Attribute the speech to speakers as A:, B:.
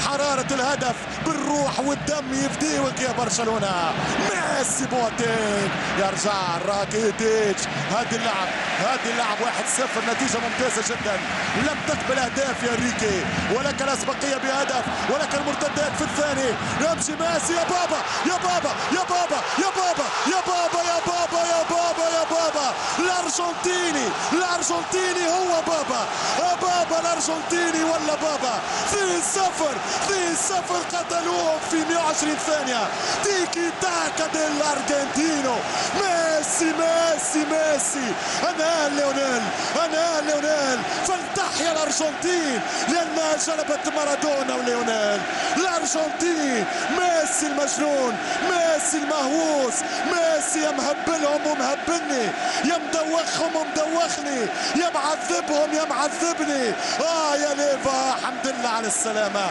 A: حرارة الهدف بالروح والدم يفديوك يا برشلونة. ميسي بوتين يرجع راكيتيتش. هذه اللعب 1-0 نتيجة ممتازة جدا. لم تقبل اهداف يا ريكي ولك الاسبقية بهدف ولك المرتدات في الثاني. يمشي ميسي يا بابا يا بابا يا بابا يا بابا يا بابا يا بابا يا بابا يا بابا. الارجنتيني هو بابا. بابا الارجنتيني ولا بابا. 2-0 قتلوهم في 120 ثانية. تيكي تاكا ديلارجنتينو. ميسي انا ليونيل فلتحيا الارجنتين لانها جلبت مارادونا وليونيل. الارجنتين ميسي المجنون، ميسي المهووس، ميسي يا مهبلهم ومهبلني، يا مدوخهم ومدوخني، يا معذبهم يا معذبني. يا ليفا حمد لله على السلامة.